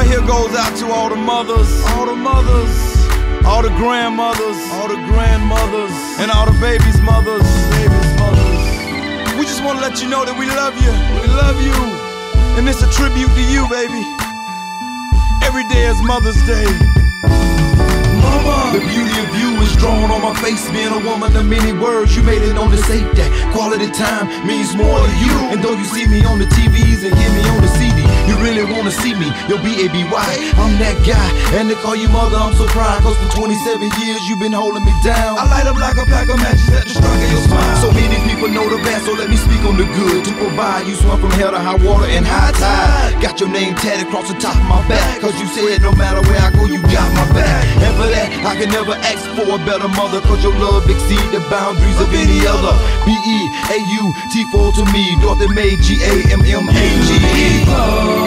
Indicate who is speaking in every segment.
Speaker 1: here goes out to all the mothers, all the mothers, all the grandmothers, all the grandmothers, and all the babies' mothers, We just want to let you know that we love you. We love you. And it's a tribute to you, baby. Every day is Mother's Day.
Speaker 2: The beauty of you is drawn on my face. Being a woman of many words, you made it on the safe that quality time means more to you. And though you see me on the TVs and hear me on the CD, you really wanna see me, your B-A-B-Y. I'm that guy, and to call you mother, I'm so proud. Cause for 27 years you've been holding me down. I light up like a pack of matches at the strike of your smile. So many people know the bad, so let me speak on the good. To provide you swim from hell to high water and high tide. Got your name tatted across the top of my back, cause you said no matter where I go, you got my back. And for that, I can never ask for a better mother, cause your love exceed the boundaries of any other. B-E-A-U-T-4 to me, Dorothy May, G-A-M-M-A-G-E.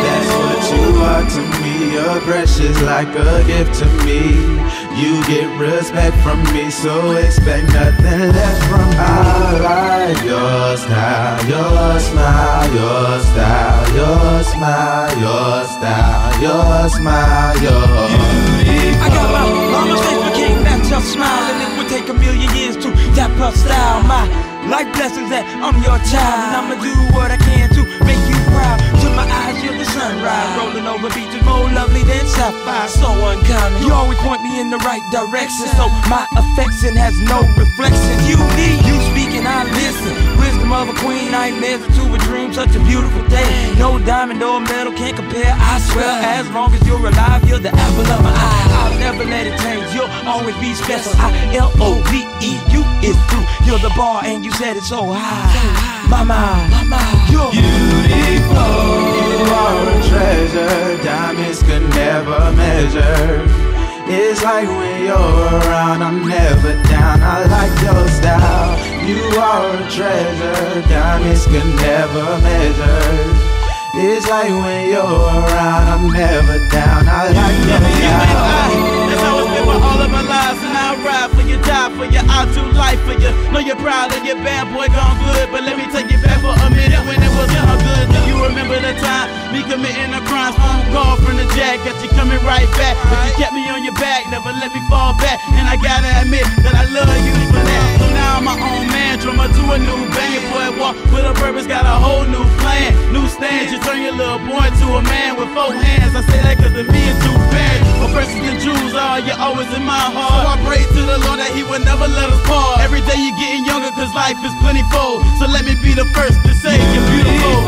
Speaker 3: That's what you are to me, you're precious like a gift to me. You get respect from me, so expect nothing less from me. I like your style, your smile, your style, your smile, your style, your smile, your
Speaker 4: I got my mama's face, but can't match her smile. And it would take a million years to tap her style. My life blessings that I'm your child, and I'ma do what I can to make you proud. To my eyes, you're the sunrise, rolling over beaches more lovely than sapphire. So uncommon, you always point me in the right direction, so my affection has no reflection. You speak and I listen. Wisdom of a queen, nightmares to a dream, such a beautiful thing. No diamond or metal can compare, I swear. As long as you're alive, you're the apple of my eye. I'll never let it change, you'll always be special. I-L-O-V-E-U is through. You're the bar and you said it so high. Mama, you're
Speaker 3: beautiful. You are a treasure, diamonds could never measure. It's like when you're around, I'm never down. I like your style. You are a treasure, diamonds could never measure. It's like when you're around, I'm never down. I like your style.
Speaker 4: That's how it's been for all of our lives, and I'll ride for you, die for you, I'll do life for you. Know you're proud of your bad boy gone good, but let me take it back for a minute when it wasn't all good. Do you remember the time me committing a crime? Phone call from the jack, got you coming right back, but you kept me on your back, never let me fall back. And I gotta admit that I love you for that. So now I'm my own man, drummer to a new band. Your boy walk with a purpose, got a whole new plan, new stance. You turn your little boy to a man with 4 hands. I say that cause the me is too bad. But versus the Jews are, you're always in my heart. So I pray to the Lord that he would never let us part. Every day you're getting younger cause life is plentiful. So let me be the first to say you're beautiful.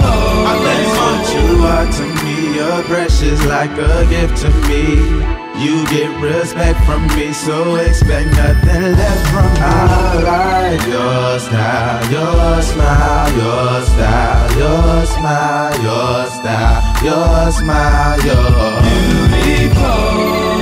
Speaker 4: I let it
Speaker 3: what you are to me, you're precious like a gift to me. You get respect from me, so expect nothing less from me. I like your style, your smile, your style, your smile, your style, your smile, your beautiful.